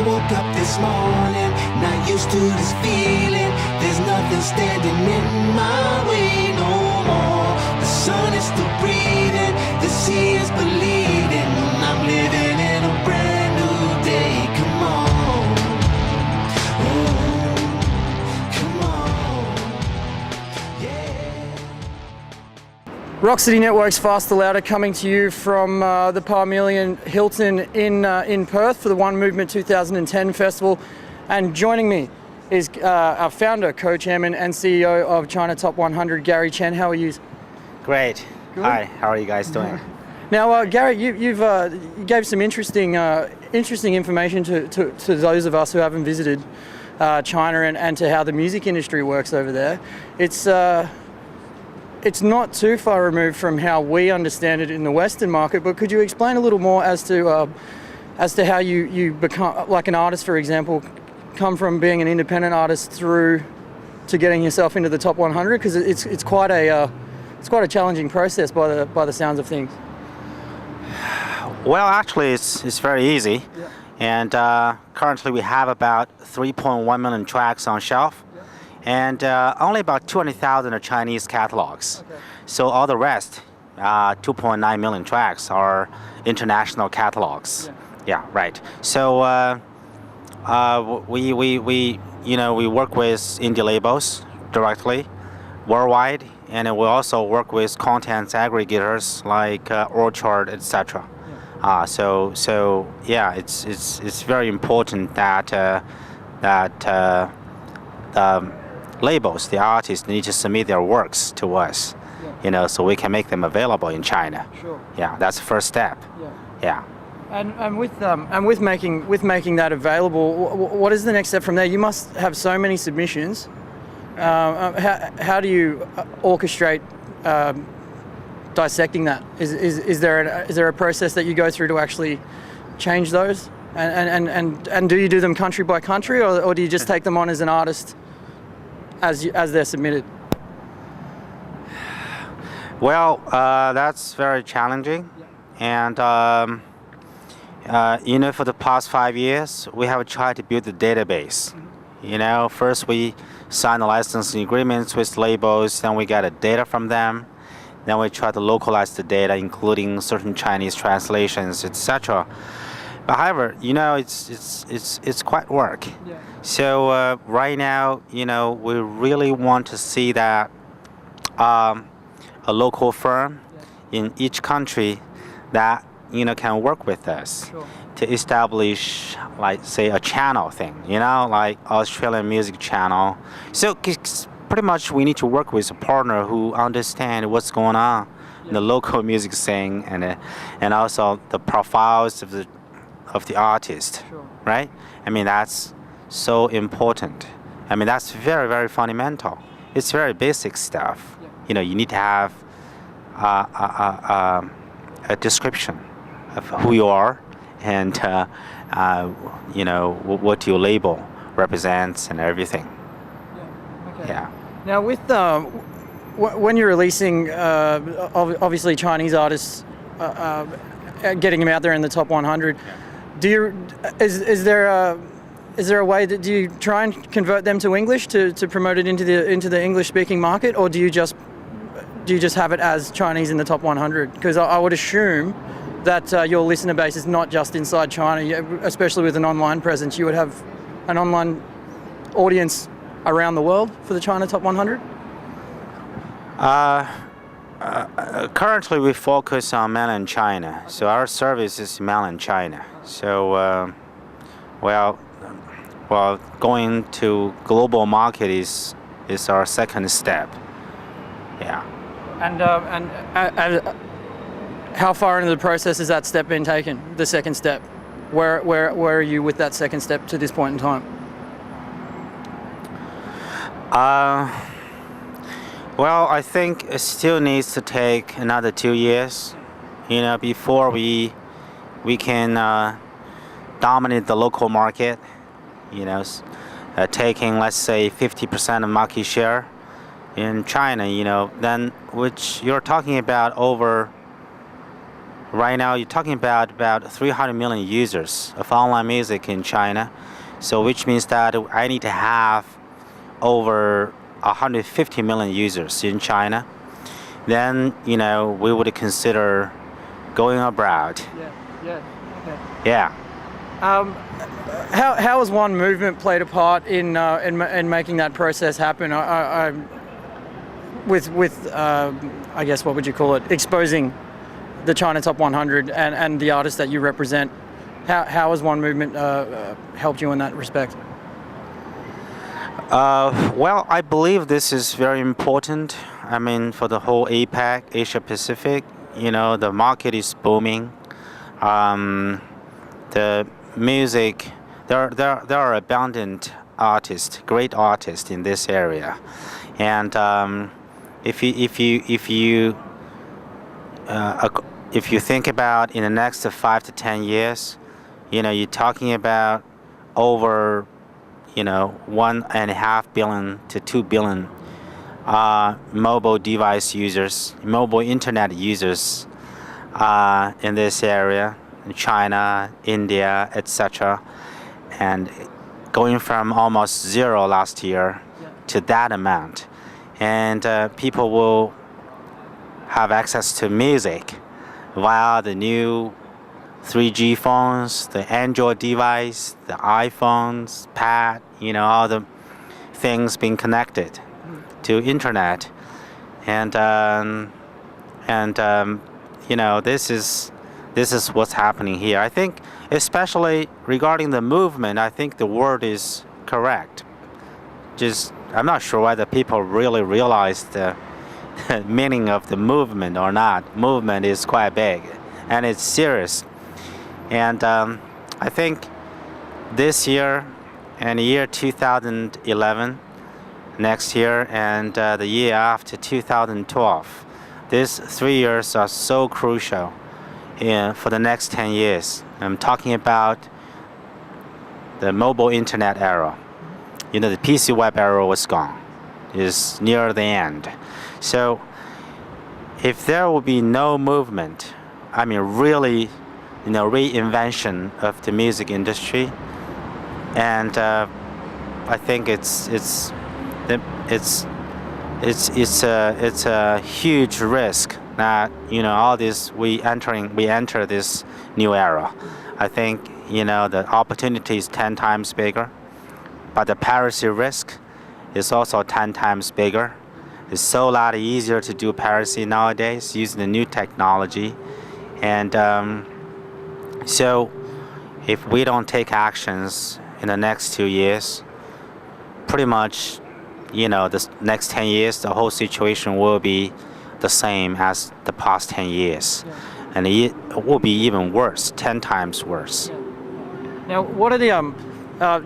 woke up this morning, not used to this feeling. There's nothing standing in my way no more. The sun is still breathing, the sea is bleeding. I'm living in a brand new day. Come on, oh, come on, yeah. Rock City Network's Faster Louder coming to you from the Parmelian Hilton in Perth for the One Movement 2010 Festival. And joining me is our founder, co-chairman and CEO of China Top 100, Gary Chen. How are you? Great. Good. Hi, how are you guys doing? Now, Gary, you gave some interesting information to those of us who haven't visited China and to how the music industry works over there. It's not too far removed from how we understand it in the Western market, but could you explain a little more as to how you become, like an artist, for example, come from being an independent artist through to getting yourself into the top 100? Because it's quite a challenging process by the sounds of things. Well, actually, it's very easy. Yeah. And currently we have about 3.1 million tracks on shelf. And only about 200,000 are Chinese catalogs. Okay. So all the rest, 2.9 million tracks, are international catalogs. Yeah, right. So we work with indie labels directly, worldwide, and we also work with content aggregators like Orchard, etc. So yeah, it's very important that labels, the artists, need to submit their works to us, so we can make them available in China. Sure. Yeah, that's the first step. Yeah. And with making that available, what is the next step from there? You must have so many submissions. How do you orchestrate dissecting that? Is there a process that you go through to actually change those? And do you do them country by country, or do you just take them on as an artist as they're submitted? Well, that's very challenging, and for the past 5 years, we have tried to build a database. First we sign the licensing agreements with labels, then we get the data from them, then we try to localize the data, including certain Chinese translations, etc. But however, it's quite work. Yeah. So right now, we really want to see that a local firm in each country that can work with us. Sure. To establish, like, say, a channel thing, like Australian music channel. So pretty much we need to work with a partner who understands what's going on in the local music scene, and also the profiles of the artist. Sure. Right? I mean, that's so important. I mean, that's very, very fundamental. It's very basic stuff. Yeah. You need to have a description of who you are, and what your label represents and everything. Yeah. Okay. Yeah. Now, with when you're releasing, obviously Chinese artists, getting them out there in the top 100, is there a way that do you try and convert them to English to promote it into the English-speaking market, or do you just have it as Chinese in the top 100? Because I would assume that your listener base is not just inside China, especially with an online presence. You would have an online audience around the world for the China Top 100? Currently we focus on mainland China, so our service is mainland China. So, going to global market is our second step. Yeah. And how far into the process has that step been taken, the second step? Where are you with that second step to this point in time? Well, I think it still needs to take another 2 years, before we can dominate the local market, taking, let's say, 50% of market share in China, then which you're talking about over right now you're talking about 300 million users of online music in China. So which means that I need to have over 150 million users in China. Then, you know, we would consider going abroad. Yeah. Yeah. How has one movement played a part in making that process happen? With I guess what would you call it? Exposing the China Top 100 and the artists that you represent. How has one movement helped you in that respect? Well, I believe this is very important. I mean, for the whole APAC, Asia Pacific, you know, the market is booming. The music, there are abundant artists, great artists in this area, and if you think about in the next 5 to 10 years, you know, you're talking about over, you know, 1.5 billion to 2 billion mobile device users, mobile internet users in this area, in China, India, etc. And going from almost zero last year to that amount. And people will have access to music via the new 3G phones, the Android device, the iPhones, pad, you know, all the things being connected to internet. And you know, this is what's happening here. I think, especially regarding the movement, I think the word is correct. I'm not sure whether people really realize the meaning of the movement or not. Movement is quite big, and it's serious. And I think this year and year 2011, next year, and the year after 2012, these 3 years are so crucial for the next 10 years. I'm talking about the mobile internet era. You know, the PC web era was gone. It's near the end. So if there will be no movement, I mean really, you know, reinvention of the music industry, and I think it's a huge risk that, you know, all this we enter this new era. I think, you know, the opportunity is 10 times bigger, but the piracy risk is also 10 times bigger. It's so a lot easier to do piracy nowadays using the new technology, and so if we don't take actions in the next 2 years, pretty much, you know, the next 10 years, the whole situation will be the same as the past 10 years. Yeah. And it will be even worse, 10 times worse. Yeah. Now, what are the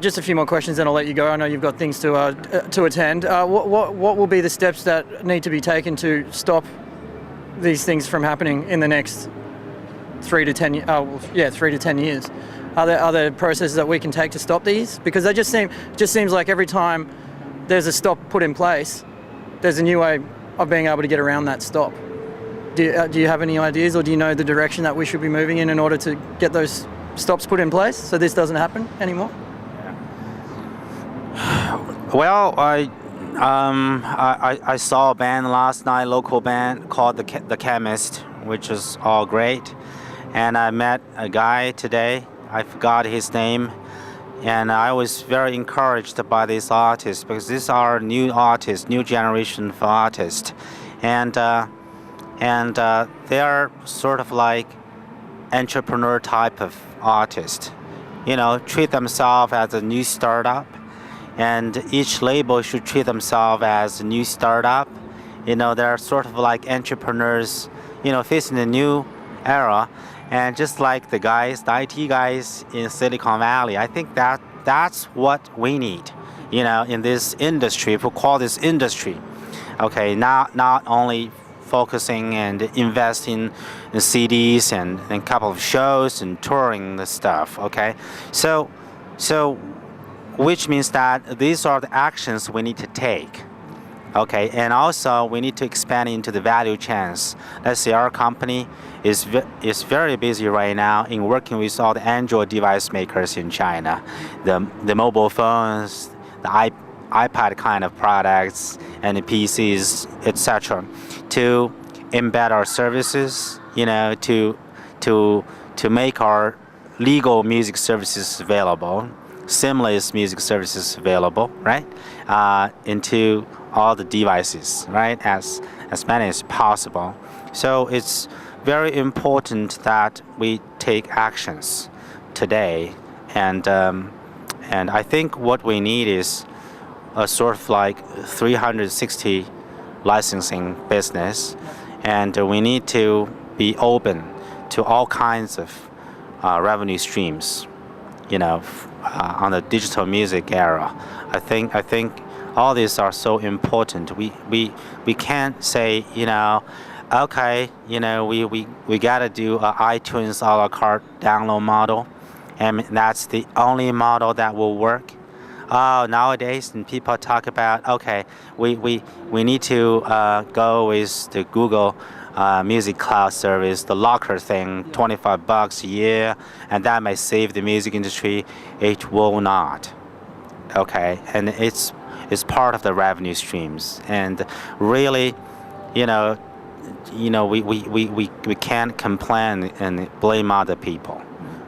just a few more questions, then I'll let you go. I know you've got things to attend. What will be the steps that need to be taken to stop these things from happening in the next 3 to 10 years? Are there processes that we can take to stop these? Because they just seems like every time there's a stop put in place, there's a new way of being able to get around that stop. Do you have any ideas, or do you know the direction that we should be moving in order to get those stops put in place so this doesn't happen anymore? Well, I saw a band last night, local band called the Chemist, which is all great, and I met a guy today. I forgot his name, and I was very encouraged by these artists because these are new artists, new generation of artists, and they are sort of like entrepreneur type of artists. You know, treat themselves as a new startup. And each label should treat themselves as a new startup. You know, they're sort of like entrepreneurs, you know, facing the new era. And just like the IT guys in Silicon Valley, I think that's what we need, you know, in this industry, if we call this industry. Okay, not only focusing and investing in CDs and a couple of shows and touring the stuff, okay? So which means that these are the actions we need to take Okay, and also we need to expand into the value chains. Let's say our company is very busy right now in working with all the Android device makers in China, the mobile phones, the iPad kind of products, and the PCs, etc., to embed our services, to make our legal music services available, seamless music services available, right, into all the devices, right, as many as possible. So it's very important that we take actions today, and I think what we need is a sort of like 360 licensing business, and we need to be open to all kinds of revenue streams, on the digital music era. I think all these are so important. We can't say, okay, we gotta do a iTunes a la carte download model, and that's the only model that will work. Nowadays, and people talk about, okay, we need to go with the Google Music Cloud service, the locker thing, $25 a year, and that may save the music industry. It will not. Okay, and it's part of the revenue streams, and really, we can't complain and blame other people,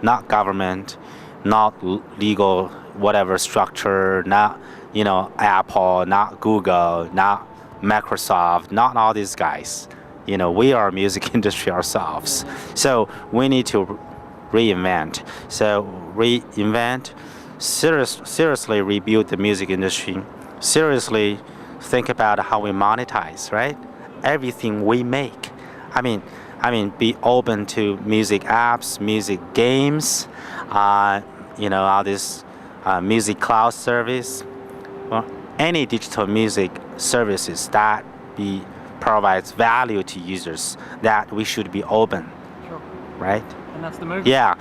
not government, not legal whatever structure, not Apple, not Google, not Microsoft, not all these guys. We are a music industry ourselves, so we need to reinvent. So seriously rebuild the music industry. Seriously think about how we monetize, right? Everything we make. I mean, be open to music apps, music games, all this music cloud service, well, any digital music services that provides value to users, that we should be open. Sure. Right? And that's the movement. Yeah,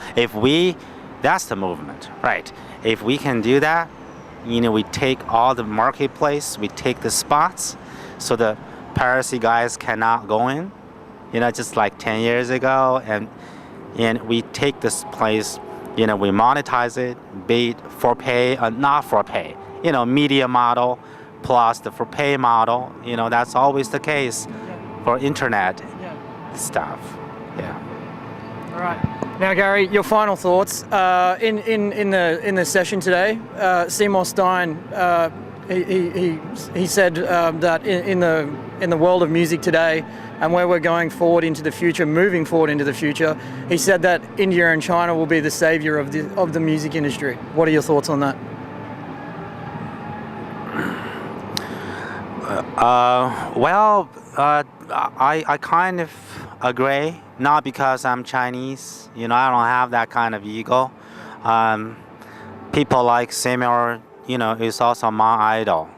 that's the movement, right? If we can do that, we take all the marketplace, we take the spots, so the piracy guys cannot go in, just like 10 years ago, and we take this place, we monetize it, be it for pay or not for pay, media model plus the for pay model, that's always the case for internet stuff. Yeah. All right. Now, Gary, your final thoughts in the session today. Seymour Stein, he said that in the world of music today, and where we're going forward into the future, moving forward into the future, he said that India and China will be the savior of the music industry. What are your thoughts on that? I kind of agree, not because I'm Chinese, I don't have that kind of ego. People like Seymour, is also my idol,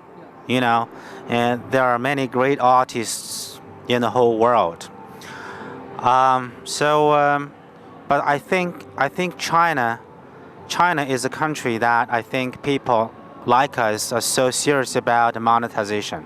and there are many great artists in the whole world. But I think China is a country that I think people like us are so serious about monetization,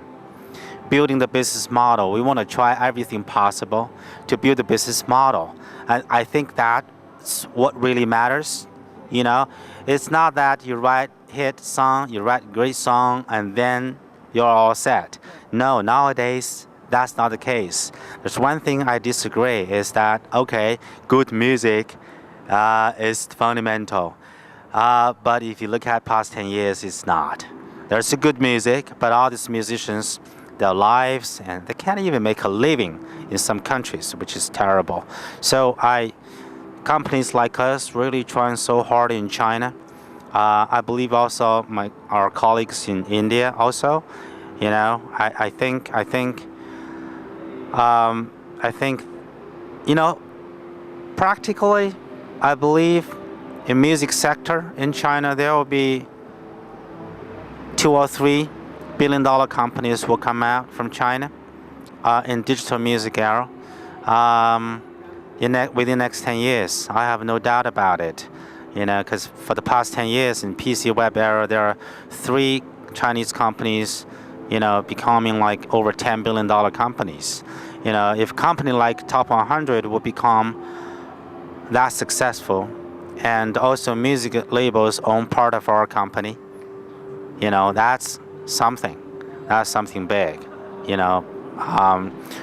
building the business model. We want to try everything possible to build the business model. And I think that's what really matters. It's not that you write hit song, you write great song, and then you're all set. No, nowadays, that's not the case. There's one thing I disagree is that, okay, good music is fundamental. But if you look at past 10 years, it's not. There's a good music, but all these musicians, their lives, and they can't even make a living in some countries, which is terrible. So companies like us really trying so hard in China. I believe also our colleagues in India also. I think practically, I believe in music sector in China there will be 2 or 3 billion-dollar companies will come out from China in digital music era within the next 10 years. I have no doubt about it. Because for the past 10 years in PC web era, there are 3 Chinese companies becoming like over $10 billion companies. If company like Top 100 would become that successful, and also music labels own part of our company, that's something. That's something big,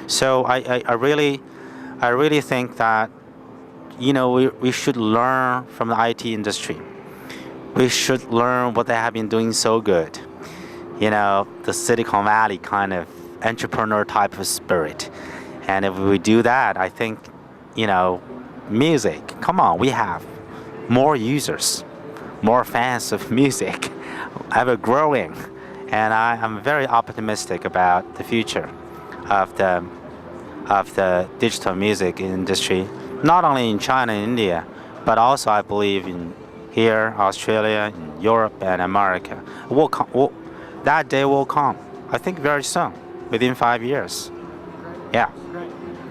So I really think that, we should learn from the IT industry. We should learn what they have been doing so good. The Silicon Valley kind of entrepreneur type of spirit. And if we do that, I think, music, come on, we have more users, more fans of music, ever growing. And I'm very optimistic about the future of the digital music industry, not only in China and India, but also I believe in here, Australia, in Europe and America. That day will come, I think very soon, within 5 years. Yeah.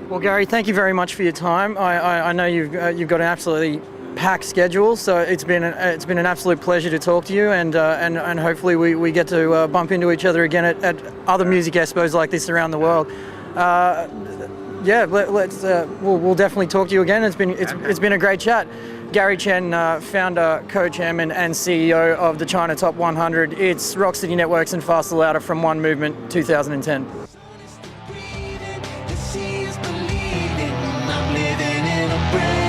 Well, Gary, thank you very much for your time. I know you've got an absolutely packed schedule, so it's been an absolute pleasure to talk to you, and hopefully we get to bump into each other again at other music expos like this around the world. We'll definitely talk to you again. It's been a great chat. Gary Chen, founder, co-chairman and CEO of the China Top 100. It's Rock City Networks and Faster Louder from One Movement 2010. I'm living in a brand